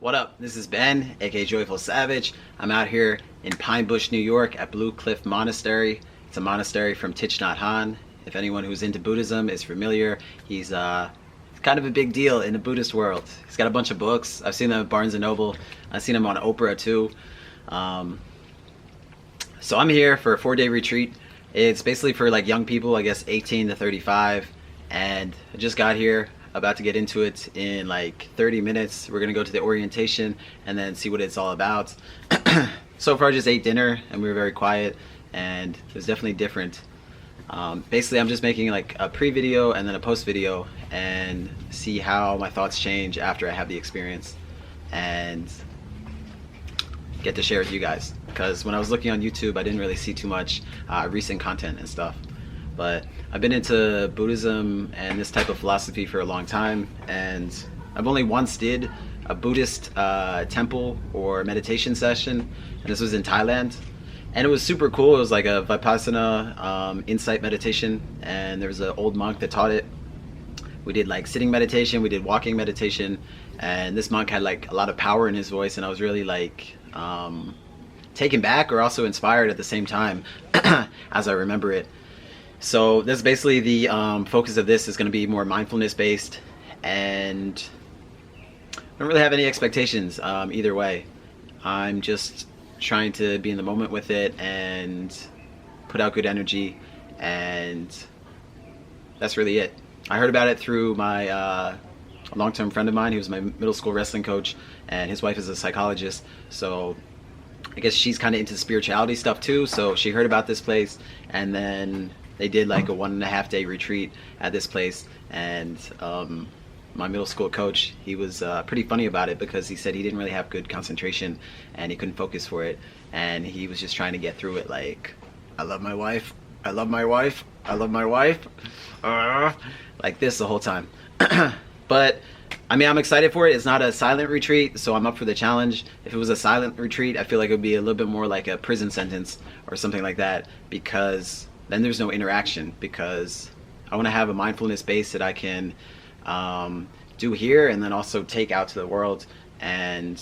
What up? This is Ben, aka Joyful Savage. I'm out here in Pine Bush, New York at Blue Cliff Monastery. It's a monastery from Thich Nhat Hanh. If anyone who's into Buddhism is familiar, he's kind of a big deal in the Buddhist world. He's got a bunch of books. I've seen them at Barnes & Noble. I've seen him on Oprah too. So I'm here for a 4-day retreat. It's basically for like young people, I guess 18 to 35. And I just got here, about to get into it in like 30 minutes. We're gonna go to the orientation and then see what it's all about. So far I just ate dinner and we were very quiet, and it was definitely different. Basically I'm just making like a pre-video and then a post-video and see how my thoughts change after I have the experience and get to share with you guys. Because when I was looking on YouTube, I didn't really see too much recent content and stuff. But I've been into Buddhism and this type of philosophy for a long time, and I've only once did a Buddhist temple or meditation session, and this was in Thailand. And it was super cool. It was like a Vipassana insight meditation, and there was an old monk that taught it. We did like sitting meditation, we did walking meditation, and this monk had like a lot of power in his voice, and I was really like taken back or also inspired at the same time as I remember it. So this basically the focus of this is going to be more mindfulness based, and I don't really have any expectations either way. I'm just trying to be in the moment with it and put out good energy, and that's really it. I heard about it through my a long-term friend of mine. He was my middle school wrestling coach, and his wife is a psychologist, so I guess she's kind of into spirituality stuff too. So she heard about this place, and then they did like a 1.5 day retreat at this place. And my middle school coach, he was pretty funny about it, because he said he didn't really have good concentration and he couldn't focus for it, and he was just trying to get through it like, I love my wife, I love my wife, I love my wife, like this the whole time. But I mean, I'm excited for it. It's not a silent retreat, so I'm up for the challenge. If it was a silent retreat, I feel like it would be a little bit more like a prison sentence or something like that, because then there's no interaction, because I want to have a mindfulness base that I can do here and then also take out to the world and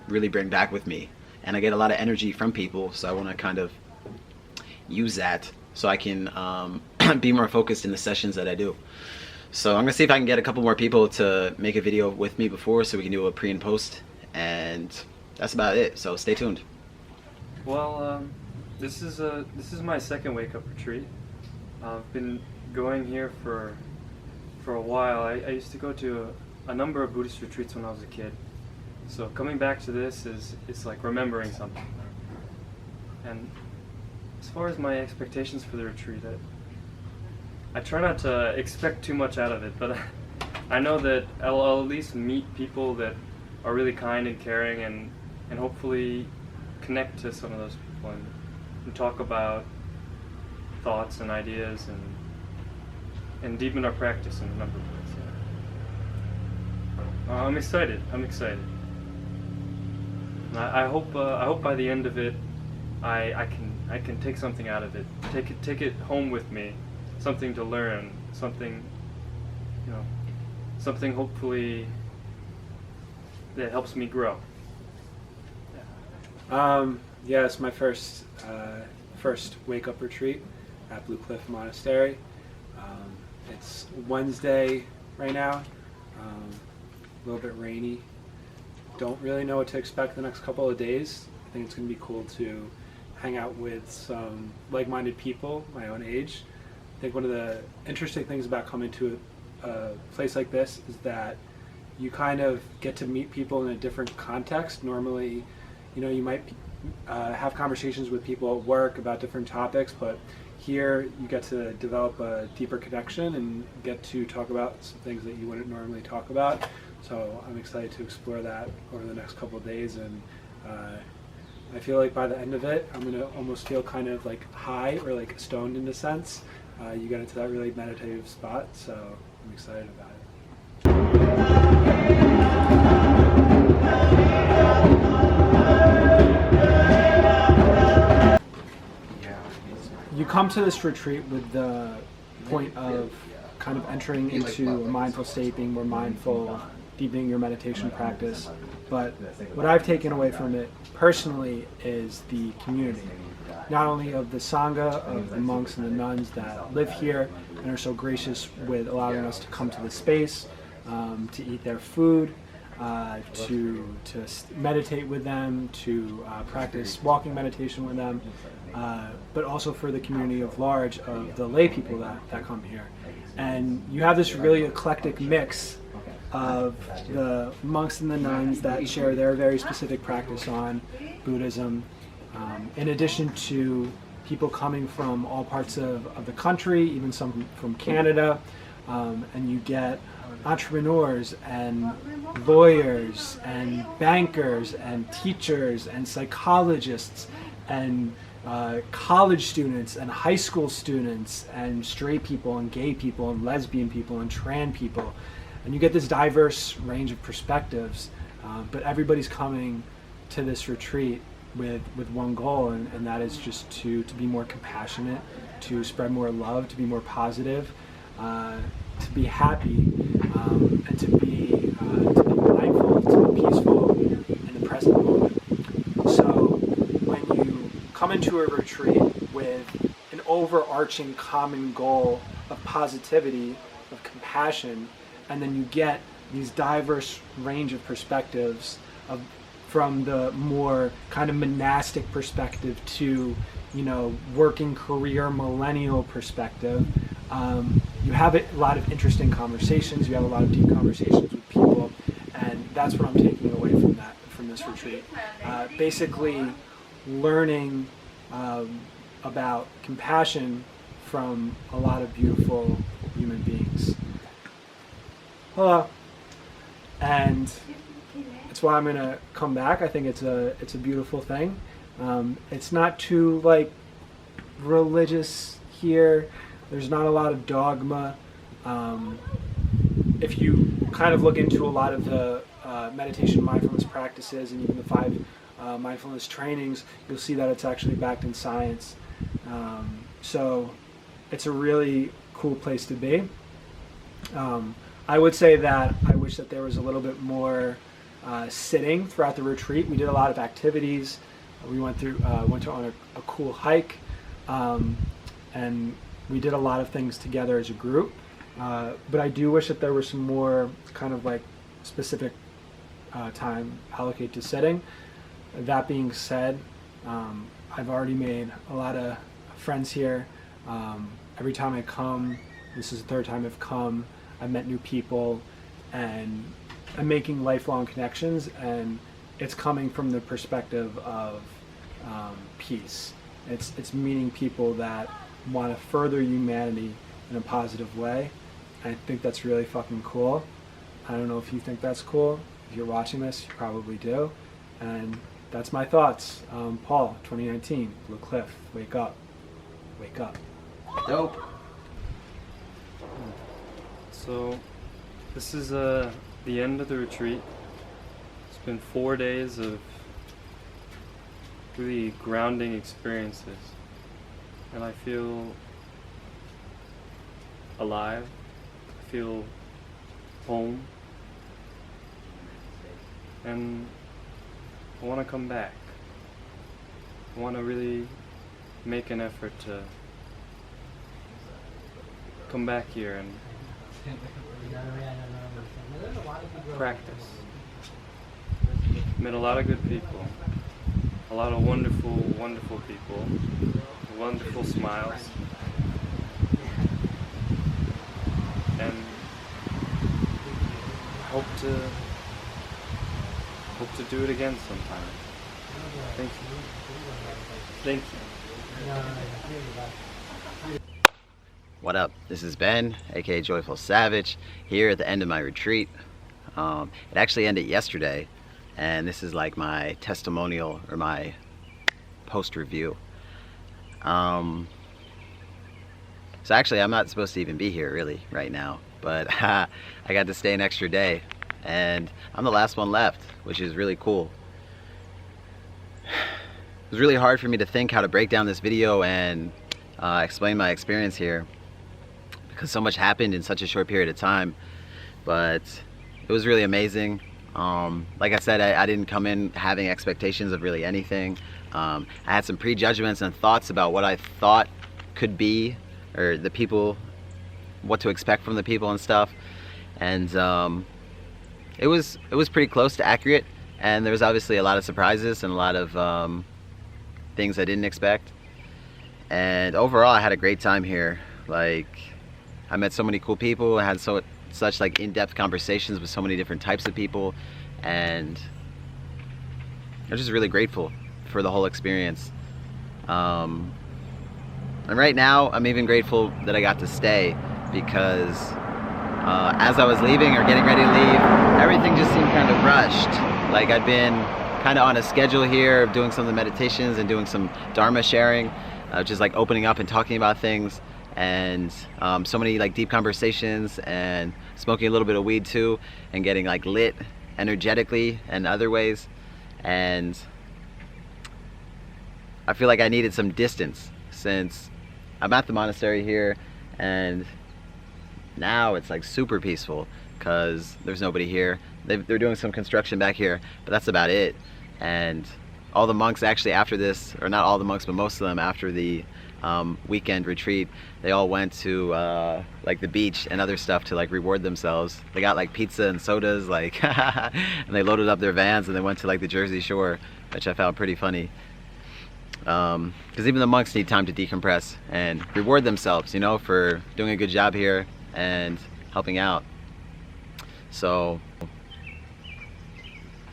really bring back with me. And I get a lot of energy from people, so I want to kind of use that so I can be more focused in the sessions that I do. So I'm gonna see if I can get a couple more people to make a video with me before, so we can do a pre and post, and that's about it. So stay tuned. Well, this is my second wake up retreat. I've been going here for a while. I used to go to a number of Buddhist retreats when I was a kid. So coming back to this it's like remembering something. And as far as my expectations for the retreat, I try not to expect too much out of it, but I know that I'll at least meet people that are really kind and caring, and hopefully connect to some of those people and talk about thoughts and ideas and deepen our practice in a number of ways. Yeah. I'm excited. And I hope by the end of it, I can take something out of it. Take it home with me. Something to learn, something hopefully that helps me grow. Yeah, it's my first wake up retreat at Blue Cliff Monastery. It's Wednesday right now, a little bit rainy. Don't really know what to expect the next couple of days. I think it's going to be cool to hang out with some like-minded people my own age. I think one of the interesting things about coming to a place like this is that you kind of get to meet people in a different context. Normally, you might have conversations with people at work about different topics, but here you get to develop a deeper connection and get to talk about some things that you wouldn't normally talk about. So I'm excited to explore that over the next couple of days, and I feel like by the end of it, I'm going to almost feel kind of like high or like stoned in a sense. You get into that really meditative spot, so I'm excited about it. You come to this retreat with the point of kind of entering into a mindful state, being more mindful, deepening your meditation practice. But what I've taken away from it personally is the community, not only of the Sangha, of the monks and the nuns that live here and are so gracious with allowing us to come to the space, to eat their food, to meditate with them, to practice walking meditation with them, but also for the community of large of the lay people that come here. And you have this really eclectic mix of the monks and the nuns that share their very specific practice on Buddhism, in addition to people coming from all parts of the country, even some from Canada, and you get entrepreneurs and lawyers and bankers and teachers and psychologists and college students and high school students and straight people and gay people and lesbian people and trans people. And you get this diverse range of perspectives, but everybody's coming to this retreat with one goal, and that is just to be more compassionate, to spread more love, to be more positive, to be happy, and to be mindful, to be peaceful in the present moment. So when you come into a retreat with an overarching common goal of positivity, of compassion, and then you get these diverse range of perspectives from the more kind of monastic perspective to, working career millennial perspective, you have a lot of interesting conversations, you have a lot of deep conversations with people, and that's what I'm taking away from this retreat. Basically learning about compassion from a lot of beautiful human beings. Hello. And that's why I'm gonna come back. I think it's a beautiful thing. It's not too religious here. There's not a lot of dogma. If you kind of look into a lot of the meditation mindfulness practices and even the 5 mindfulness trainings, you'll see that it's actually backed in science. So it's a really cool place to be. I would say that I wish that there was a little bit more sitting throughout the retreat. We did a lot of activities. We went on a cool hike, and we did a lot of things together as a group. But I do wish that there was some more kind of specific time allocated to sitting. That being said, I've already made a lot of friends here. Every time I come, this is the 3rd time I've come, I've met new people, and I'm making lifelong connections, and it's coming from the perspective of peace. It's meeting people that want to further humanity in a positive way. I think that's really fucking cool. I don't know if you think that's cool. If you're watching this, you probably do. And that's my thoughts. Paul, 2019, Blue Cliff, wake up. Wake up. Dope. So this is the end of the retreat. It's been 4 days of really grounding experiences, and I feel alive. I feel home, and I want to come back. I want to really make an effort to come back here and practice. Met a lot of good people, a lot of wonderful, wonderful people, wonderful smiles, and hope to do it again sometime. Thank you. Thank you. What up? This is Ben, aka Joyful Savage, here at the end of my retreat. It actually ended yesterday, and this is like my testimonial or my post review. So actually, I'm not supposed to even be here really right now, but I got to stay an extra day, and I'm the last one left, which is really cool. It was really hard for me to think how to break down this video and explain my experience here, because so much happened in such a short period of time. But it was really amazing. Like I said, I didn't come in having expectations of really anything. I had some prejudgments and thoughts about what I thought could be, or the people, what to expect from the people and stuff. And it was pretty close to accurate. And there was obviously a lot of surprises and a lot of things I didn't expect. And overall, I had a great time here. Like, I met so many cool people. I had such like in-depth conversations with so many different types of people, and I'm just really grateful for the whole experience. And right now, I'm even grateful that I got to stay, because as I was leaving or getting ready to leave, everything just seemed kind of rushed. Like, I'd been kind of on a schedule here of doing some of the meditations and doing some Dharma sharing, just like opening up and talking about things, and so many like deep conversations, and smoking a little bit of weed too, and getting like lit energetically and other ways. And I feel like I needed some distance, since I'm at the monastery here, and now it's like super peaceful because there's nobody here. They're doing some construction back here, but that's about it. And all the monks actually after this, or not all the monks, but most of them after the weekend retreat, they all went to like the beach and other stuff to like reward themselves. They got like pizza and sodas, like and they loaded up their vans and they went to like the Jersey Shore, which I found pretty funny. Because even the monks need time to decompress and reward themselves, you know, for doing a good job here and helping out. So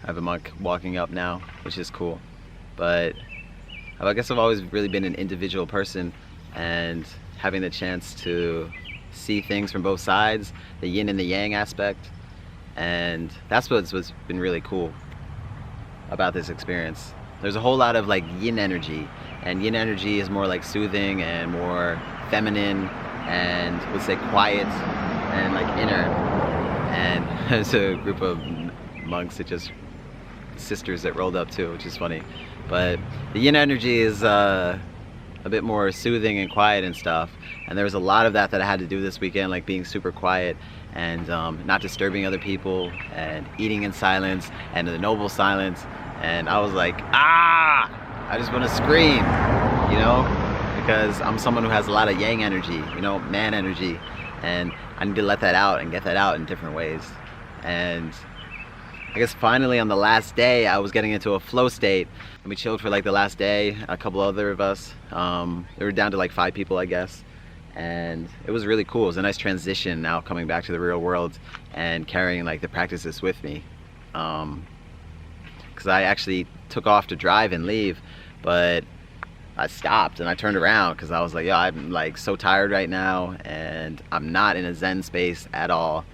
I have a monk walking up now, which is cool. But I guess I've always really been an individual person, and having the chance to see things from both sides, the yin and the yang aspect, and that's what's been really cool about this experience. There's a whole lot of like yin energy, and yin energy is more like soothing and more feminine, and let's say quiet and like inner. And there's a group of monks that just sisters that rolled up too, which is funny. But the yin energy is a bit more soothing and quiet and stuff, and there was a lot of that I had to do this weekend, like being super quiet and not disturbing other people, and eating in silence and the noble silence. And I was like, I just want to scream, you know, because I'm someone who has a lot of yang energy, you know, man energy, and I need to let that out and get that out in different ways. And I guess finally on the last day, I was getting into a flow state, and we chilled for like the last day, a couple other of us. They were down to like 5 people, I guess. And it was really cool. It was a nice transition now coming back to the real world and carrying like the practices with me. Because I actually took off to drive and leave, but I stopped and I turned around because I was like, yo, I'm like so tired right now, and I'm not in a Zen space at all.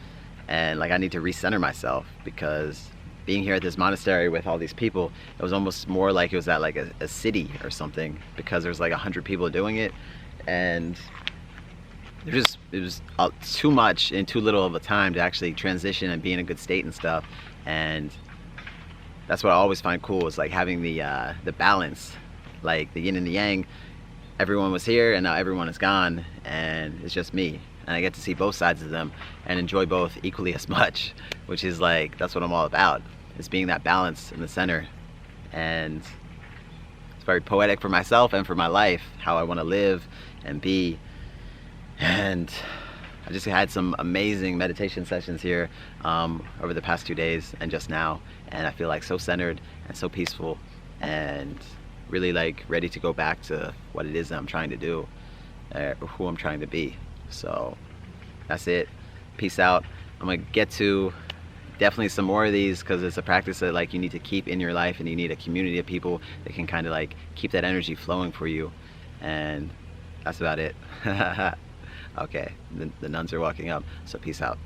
And like I need to recenter myself, because being here at this monastery with all these people, it was almost more like it was at like a city or something, because there's like 100 people doing it, and it was too much in too little of a time to actually transition and be in a good state and stuff. And that's what I always find cool, is like having the balance, like the yin and the yang. Everyone was here and now everyone is gone, and it's just me. And I get to see both sides of them and enjoy both equally as much, which is like, that's what I'm all about, is being that balance in the center. And it's very poetic for myself and for my life, how I want to live and be. And I just had some amazing meditation sessions here over the past 2 days and just now, and I feel like so centered and so peaceful, and really like ready to go back to what it is that I'm trying to do, or who I'm trying to be. So that's it. Peace out. I'm gonna get to definitely some more of these, because it's a practice that like you need to keep in your life, and you need a community of people that can kind of like keep that energy flowing for you. And that's about it. Okay, the nuns are walking up, so peace out.